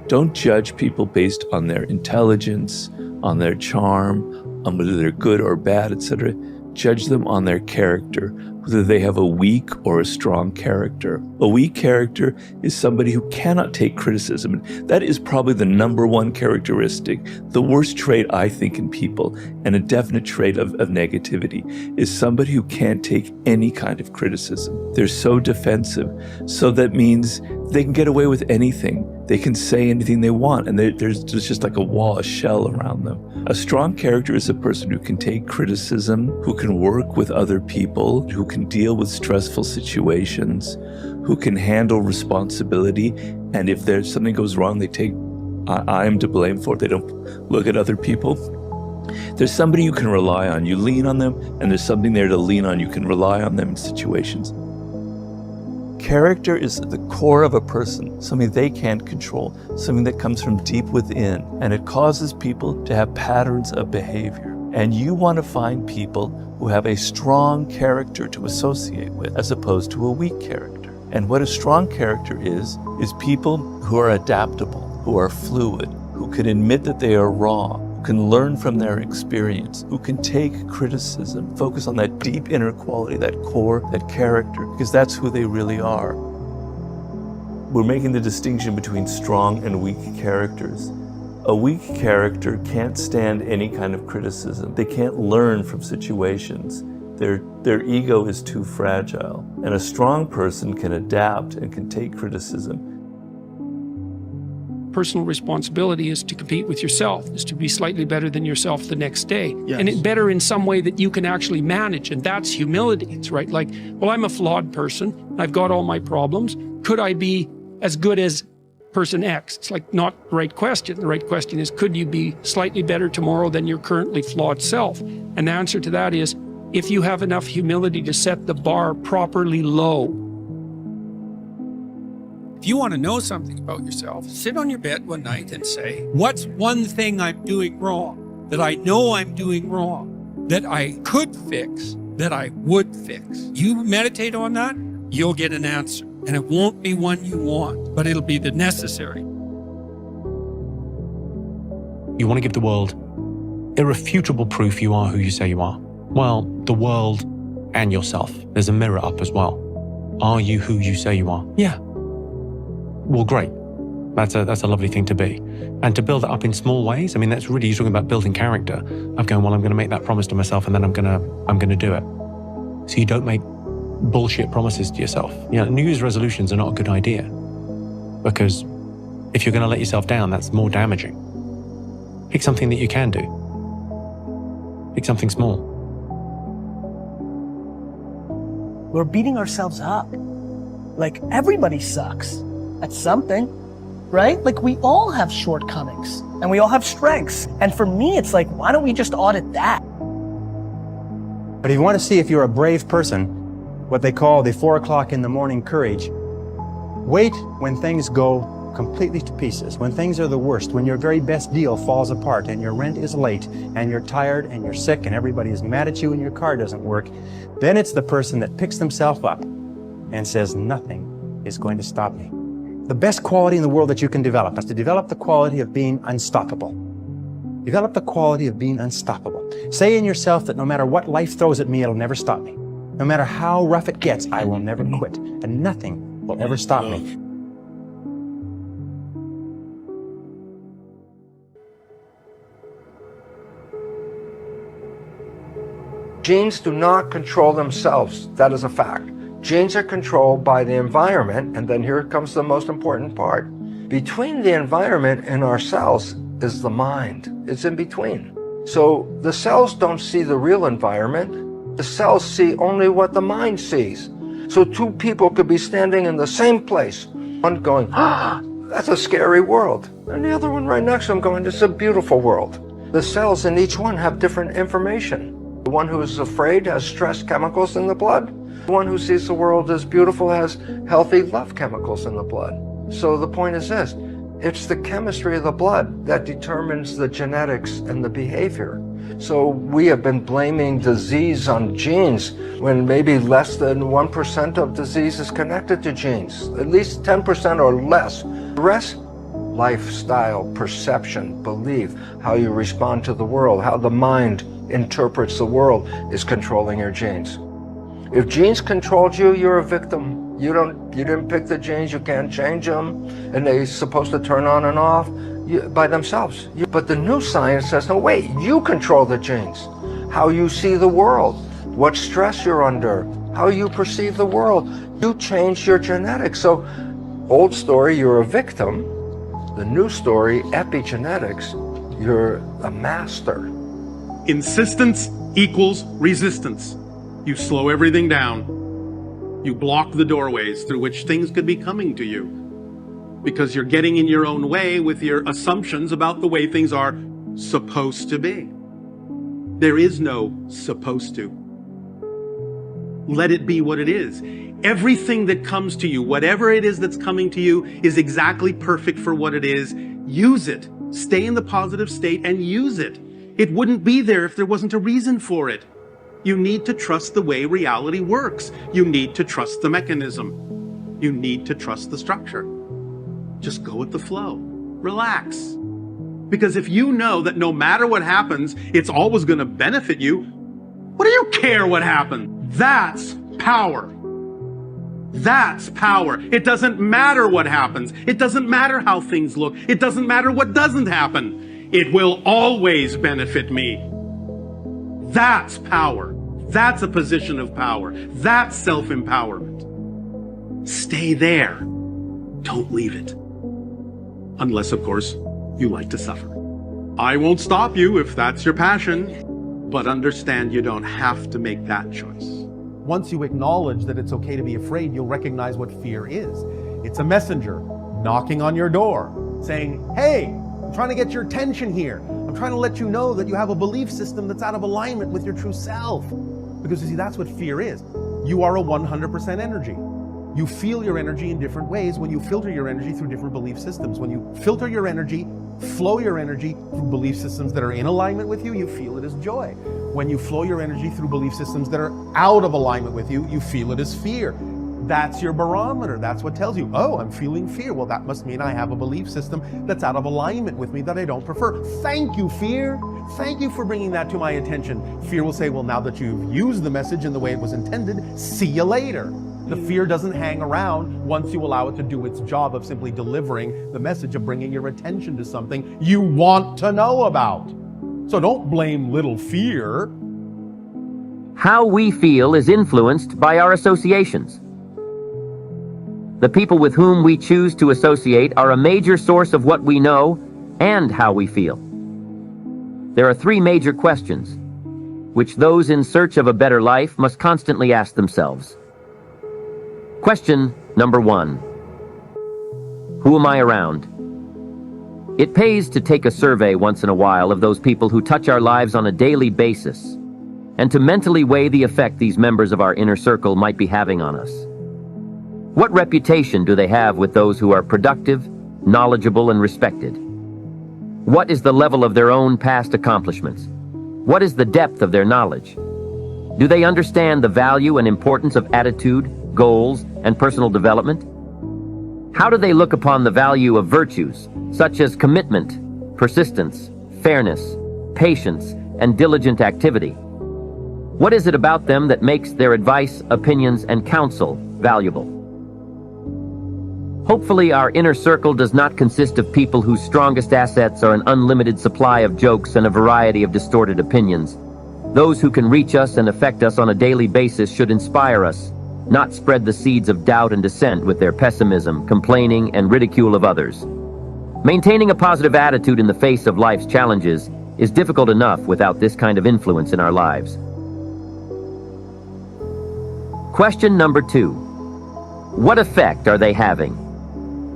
Don't judge people based on their intelligence, on their charm, on whether they're good or bad, etc. Judge them on their character, whether they have a weak or a strong character. A weak character is somebody who cannot take criticism. That is probably the number one characteristic, the worst trait, I think, in people, and a definite trait of negativity, is somebody who can't take any kind of criticism. They're so defensive. So that means they can get away with anything. They can say anything they want, and there's just like a wall, a shell around them. A strong character is a person who can take criticism, who can work with other people, who can deal with stressful situations, who can handle responsibility, and if there's something goes wrong, they take I'm to blame for it. They don't look at other people. There's somebody you can rely on. You lean on them, and there's something there to lean on. You can rely on them in situations. Character is at the core of a person, something they can't control, something that comes from deep within, and it causes people to have patterns of behavior. And you want to find people who have a strong character to associate with, as opposed to a weak character. And what a strong character is people who are adaptable, who are fluid, who can admit that they are wrong, who can learn from their experience, who can take criticism, focus on that deep inner quality, that core, that character, because that's who they really are. We're making the distinction between strong and weak characters. A weak character can't stand any kind of criticism. They can't learn from situations. Their ego is too fragile. And a strong person can adapt and can take criticism. Personal responsibility is to compete with yourself, is to be slightly better than yourself the next day. Yes. And it better in some way that you can actually manage, and that's humility. It's right, like, well, I'm a flawed person, I've got all my problems. Could I be as good as person X? It's like not the right question. The right question is, could you be slightly better tomorrow than your currently flawed self? And the answer to that is, if you have enough humility to set the bar properly low. If you want to know something about yourself, sit on your bed one night and say, what's one thing I'm doing wrong, that I know I'm doing wrong, that I could fix, that I would fix? You meditate on that, you'll get an answer. And it won't be one you want, but it'll be the necessary. You want to give the world irrefutable proof you are who you say you are. Well, the world and yourself. There's a mirror up as well. Are you who you say you are? Yeah. Well, great. That's a lovely thing to be. And to build it up in small ways, I mean, that's really, you're talking about building character, of going, well, I'm going to make that promise to myself and then I'm going to do it. So you don't make bullshit promises to yourself. You know, New Year's resolutions are not a good idea, because if you're going to let yourself down, that's more damaging. Pick something that you can do. Pick something small. We're beating ourselves up. Like, everybody sucks at something, right? Like, we all have shortcomings and we all have strengths. And for me, it's like, why don't we just audit that? But if you want to see if you're a brave person, what they call the 4 o'clock in the morning courage, wait when things go completely to pieces, when things are the worst, when your very best deal falls apart and your rent is late and you're tired and you're sick and everybody is mad at you and your car doesn't work, then it's the person that picks themselves up and says, nothing is going to stop me. The best quality in the world that you can develop is to develop the quality of being unstoppable. Develop the quality of being unstoppable. Say in yourself that no matter what life throws at me, it'll never stop me. No matter how rough it gets, I will never quit, and nothing will ever stop me. Genes do not control themselves. That is a fact. Genes are controlled by the environment, and then here comes the most important part. Between the environment and our cells is the mind. It's in between. So the cells don't see the real environment. The cells see only what the mind sees. So two people could be standing in the same place, one going, ah, that's a scary world, and the other one right next to them going, this is a beautiful world. The cells in each one have different information. The one who is afraid has stress chemicals in the blood. The one who sees the world as beautiful has healthy love chemicals in the blood. So the point is this, it's the chemistry of the blood that determines the genetics and the behavior. So we have been blaming disease on genes when maybe less than 1% of disease is connected to genes. At least 10% or less. The rest lifestyle, perception, belief, how you respond to the world, how the mind interprets the world is controlling your genes. If genes controlled you, you're a victim. You didn't pick the genes, you can't change them, and they're supposed to turn on and off by themselves. But the new science says, no, wait, you control the genes. How you see the world, what stress you're under, how you perceive the world. You change your genetics. So, old story, you're a victim. The new story, epigenetics, you're a master. Insistence equals resistance. You slow everything down. You block the doorways through which things could be coming to you, because you're getting in your own way with your assumptions about the way things are supposed to be. There is no supposed to. Let it be what it is. Everything that comes to you, whatever it is that's coming to you, is exactly perfect for what it is. Use it. Stay in the positive state and use it. It wouldn't be there if there wasn't a reason for it. You need to trust the way reality works. You need to trust the mechanism. You need to trust the structure. Just go with the flow. Relax. Because if you know that no matter what happens, it's always going to benefit you, what do you care what happens? That's power. That's power. It doesn't matter what happens. It doesn't matter how things look. It doesn't matter what doesn't happen. It will always benefit me. That's power. That's a position of power. That's self-empowerment. Stay there. Don't leave it. Unless, of course, you like to suffer. I won't stop you if that's your passion, but understand you don't have to make that choice. Once you acknowledge that it's okay to be afraid, you'll recognize what fear is. It's a messenger knocking on your door, saying, hey, I'm trying to get your attention here. I'm trying to let you know that you have a belief system that's out of alignment with your true self. Because you see, that's what fear is. You are a 100% energy. You feel your energy in different ways when you filter your energy through different belief systems. When you filter your energy, flow your energy through belief systems that are in alignment with you, you feel it as joy. When you flow your energy through belief systems that are out of alignment with you, you feel it as fear. That's your barometer. That's what tells you, oh, I'm feeling fear. Well, that must mean I have a belief system that's out of alignment with me that I don't prefer. Thank you, fear. Thank you for bringing that to my attention. Fear will say, well, now that you've used the message in the way it was intended, see you later. The fear doesn't hang around once you allow it to do its job of simply delivering the message of bringing your attention to something you want to know about. So don't blame little fear. How we feel is influenced by our associations. The people with whom we choose to associate are a major source of what we know and how we feel. There are three major questions, which those in search of a better life must constantly ask themselves. Question number 1. Who am I around? It pays to take a survey once in a while of those people who touch our lives on a daily basis, and to mentally weigh the effect these members of our inner circle might be having on us. What reputation do they have with those who are productive, knowledgeable, and respected? What is the level of their own past accomplishments? What is the depth of their knowledge? Do they understand the value and importance of attitude, goals, and personal development? How do they look upon the value of virtues, such as commitment, persistence, fairness, patience, and diligent activity? What is it about them that makes their advice, opinions, and counsel valuable? Hopefully, our inner circle does not consist of people whose strongest assets are an unlimited supply of jokes and a variety of distorted opinions. Those who can reach us and affect us on a daily basis should inspire us, not spread the seeds of doubt and dissent with their pessimism, complaining, and ridicule of others. Maintaining a positive attitude in the face of life's challenges is difficult enough without this kind of influence in our lives. Question number 2. What effect are they having?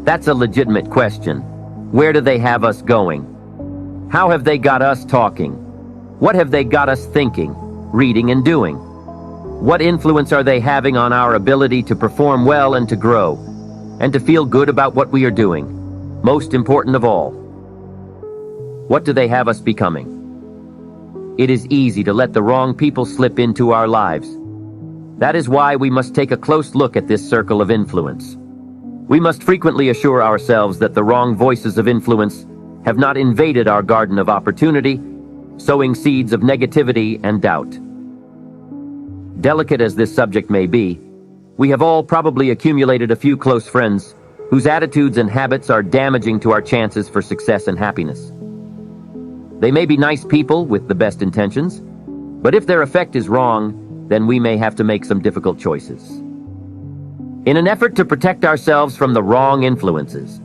That's a legitimate question. Where do they have us going? How have they got us talking? What have they got us thinking, reading, and doing? What influence are they having on our ability to perform well and to grow, and to feel good about what we are doing? Most important of all, what do they have us becoming? It is easy to let the wrong people slip into our lives. That is why we must take a close look at this circle of influence. We must frequently assure ourselves that the wrong voices of influence have not invaded our garden of opportunity, sowing seeds of negativity and doubt. Delicate as this subject may be, we have all probably accumulated a few close friends whose attitudes and habits are damaging to our chances for success and happiness. They may be nice people with the best intentions, but if their effect is wrong, then we may have to make some difficult choices. In an effort to protect ourselves from the wrong influences,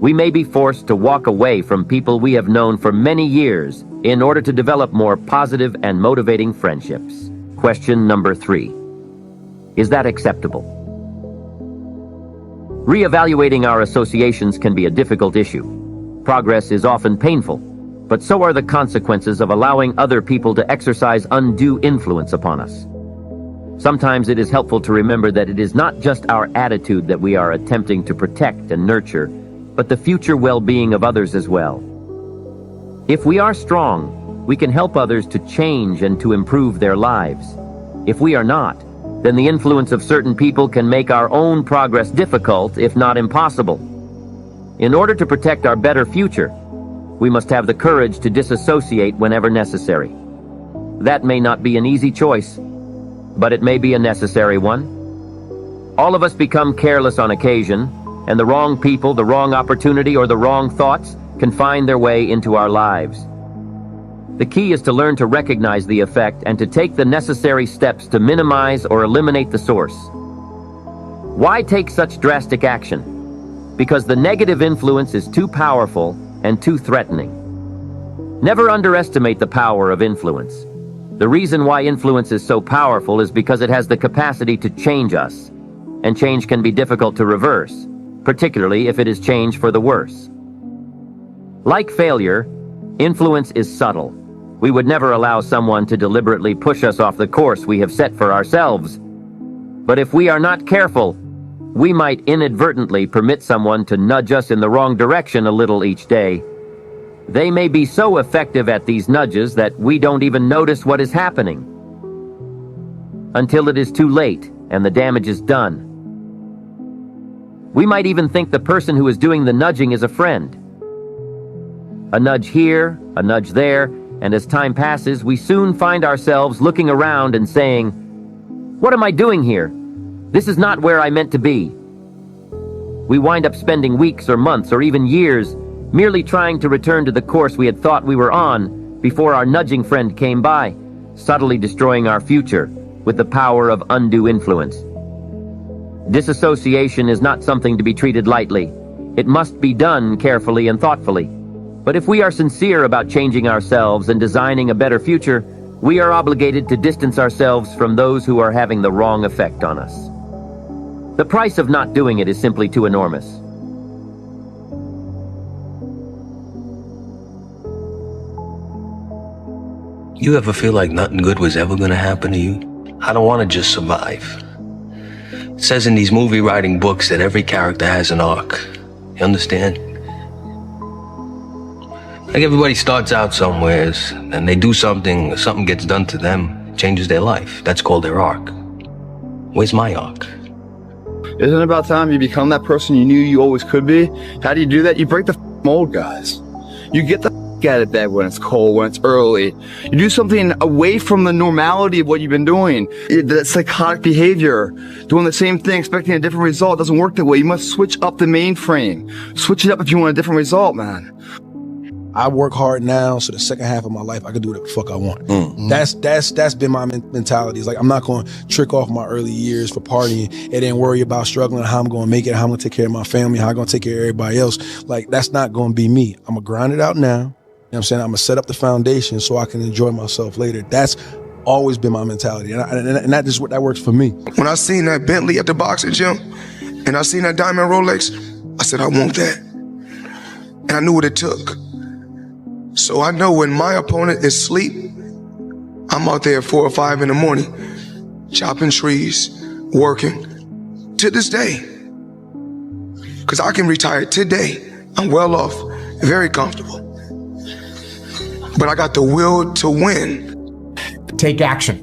we may be forced to walk away from people we have known for many years in order to develop more positive and motivating friendships. Question number 3. Is that acceptable? Reevaluating our associations can be a difficult issue. Progress is often painful, but so are the consequences of allowing other people to exercise undue influence upon us. Sometimes it is helpful to remember that it is not just our attitude that we are attempting to protect and nurture, but the future well-being of others as well. If we are strong, we can help others to change and to improve their lives. If we are not, then the influence of certain people can make our own progress difficult, if not impossible. In order to protect our better future, we must have the courage to disassociate whenever necessary. That may not be an easy choice, but it may be a necessary one. All of us become careless on occasion, and the wrong people, the wrong opportunity, or the wrong thoughts can find their way into our lives. The key is to learn to recognize the effect and to take the necessary steps to minimize or eliminate the source. Why take such drastic action? Because the negative influence is too powerful and too threatening. Never underestimate the power of influence. The reason why influence is so powerful is because it has the capacity to change us, and change can be difficult to reverse, particularly if it is change for the worse. Like failure, influence is subtle. We would never allow someone to deliberately push us off the course we have set for ourselves. But if we are not careful, we might inadvertently permit someone to nudge us in the wrong direction a little each day. They may be so effective at these nudges that we don't even notice what is happening until it is too late and the damage is done. We might even think the person who is doing the nudging is a friend. A nudge here, a nudge there, and as time passes, we soon find ourselves looking around and saying, "What am I doing here? This is not where I meant to be." We wind up spending weeks or months or even years merely trying to return to the course we had thought we were on before our nudging friend came by, subtly destroying our future with the power of undue influence. Disassociation is not something to be treated lightly. It must be done carefully and thoughtfully. But if we are sincere about changing ourselves and designing a better future, we are obligated to distance ourselves from those who are having the wrong effect on us. The price of not doing it is simply too enormous. You ever feel like nothing good was ever going to happen to you? I don't want to just survive. It says in these movie writing books that every character has an arc. You understand? Like everybody starts out somewheres, and they do something, something gets done to them, changes their life. That's called their arc. Where's my arc? Isn't it about time you become that person you knew you always could be? How do you do that? You break the mold, guys. You get the out of bed when it's cold, when it's early. You do something away from the normality of what you've been doing. That psychotic behavior, doing the same thing, expecting a different result, doesn't work that way. You must switch up the mainframe. Switch it up if you want a different result, man. I work hard now, so the second half of my life, I can do whatever the fuck I want. Mm-hmm. That's been my mentality. It's like, I'm not going to trick off my early years for partying and then worry about struggling, how I'm going to make it, how I'm going to take care of my family, how I'm going to take care of everybody else. Like, that's not going to be me. I'm going to grind it out now. You know what I'm saying? I'm going to set up the foundation so I can enjoy myself later. That's always been my mentality. And that is what that works for me. When I seen that Bentley at the boxing gym and I seen that diamond Rolex, I said, I want that. And I knew what it took. So I know when my opponent is asleep, I'm out there at 4 or 5 in the morning, chopping trees, working, to this day. Because I can retire today. I'm well off, very comfortable. But I got the will to win. Take action.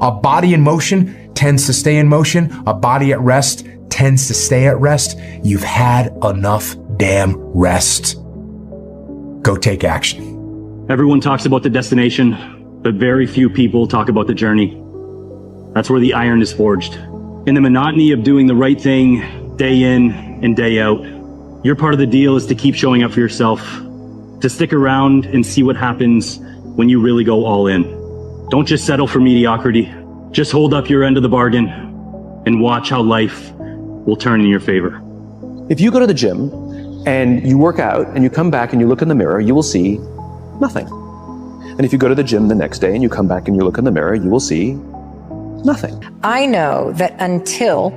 A body in motion tends to stay in motion. A body at rest tends to stay at rest, you've had enough damn rest. Go take action. Everyone talks about the destination, but very few people talk about the journey. That's where the iron is forged. In the monotony of doing the right thing day in and day out, your part of the deal is to keep showing up for yourself, to stick around and see what happens when you really go all in. Don't just settle for mediocrity. Just hold up your end of the bargain and watch how life will turn in your favor. If you go to the gym and you work out and you come back and you look in the mirror, you will see nothing. And if you go to the gym the next day and you come back and you look in the mirror, you will see nothing. I know that until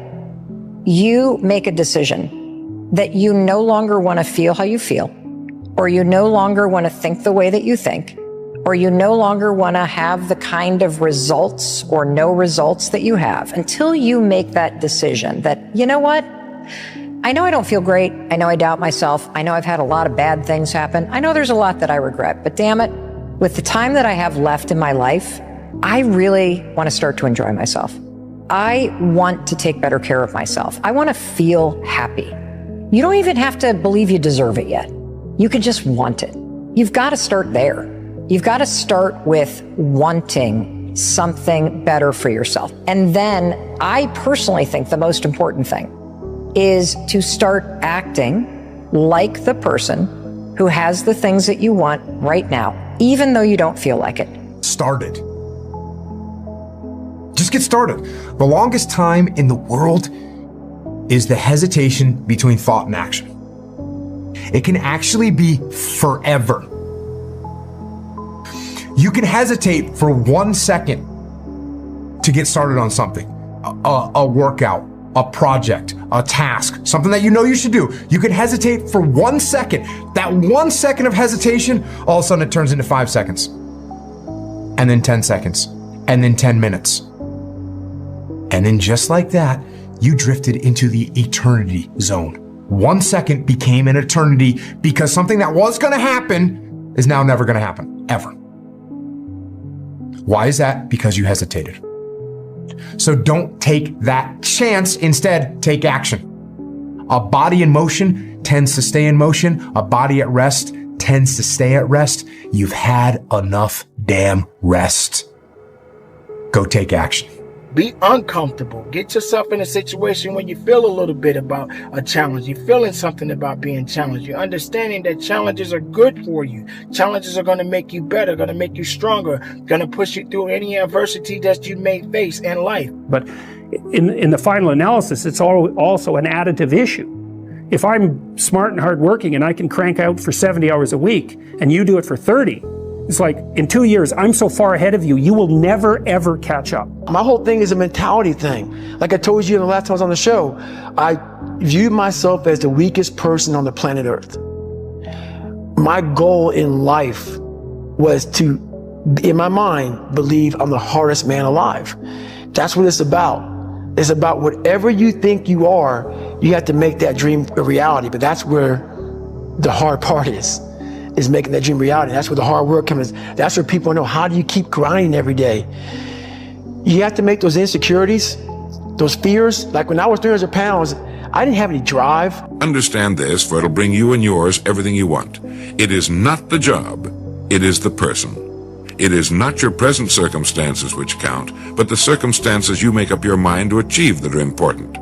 you make a decision that you no longer want to feel how you feel, or you no longer want to think the way that you think, or you no longer want to have the kind of results or no results that you have, until you make that decision that, you know what? I know I don't feel great. I know I doubt myself. I know I've had a lot of bad things happen. I know there's a lot that I regret, but damn it, with the time that I have left in my life, I really want to start to enjoy myself. I want to take better care of myself. I want to feel happy. You don't even have to believe you deserve it yet. You can just want it. You've got to start there. You've got to start with wanting something better for yourself. And then I personally think the most important thing is to start acting like the person who has the things that you want right now, even though you don't feel like it. Started. Just get started. The longest time in the world is the hesitation between thought and action. It can actually be forever. You can hesitate for 1 second to get started on something, a workout, a project, a task, something that you know you should do. You can hesitate for 1 second. That 1 second of hesitation, all of a sudden it turns into 5 seconds. And then 10 seconds. And then 10 minutes. And then just like that, you drifted into the eternity zone. 1 second became an eternity because something that was going to happen is now never going to happen, ever. Why is that? Because you hesitated. So don't take that chance. Instead, take action. A body in motion tends to stay in motion. A body at rest tends to stay at rest. You've had enough damn rest. Go take action. Be uncomfortable. Get yourself in a situation where you feel a little bit about a challenge. You're feeling something about being challenged. You're understanding that challenges are good for you. Challenges are going to make you better, going to make you stronger, going to push you through any adversity that you may face in life. But in the final analysis, it's also an additive issue. If I'm smart and hardworking and I can crank out for 70 hours a week and you do it for 30, it's like, in 2 years, I'm so far ahead of you, you will never, ever catch up. My whole thing is a mentality thing. Like I told you the last time I was on the show, I viewed myself as the weakest person on the planet Earth. My goal in life was to, in my mind, believe I'm the hardest man alive. That's what it's about. It's about whatever you think you are, you have to make that dream a reality. But that's where the hard part is making that dream reality. That's where the hard work comes. That's where people know, how do you keep grinding every day? You have to make those insecurities, those fears. Like when I was 300 pounds, I didn't have any drive. Understand this, for it'll bring you and yours everything you want. It is not the job, it is the person. It is not your present circumstances which count, but the circumstances you make up your mind to achieve that are important.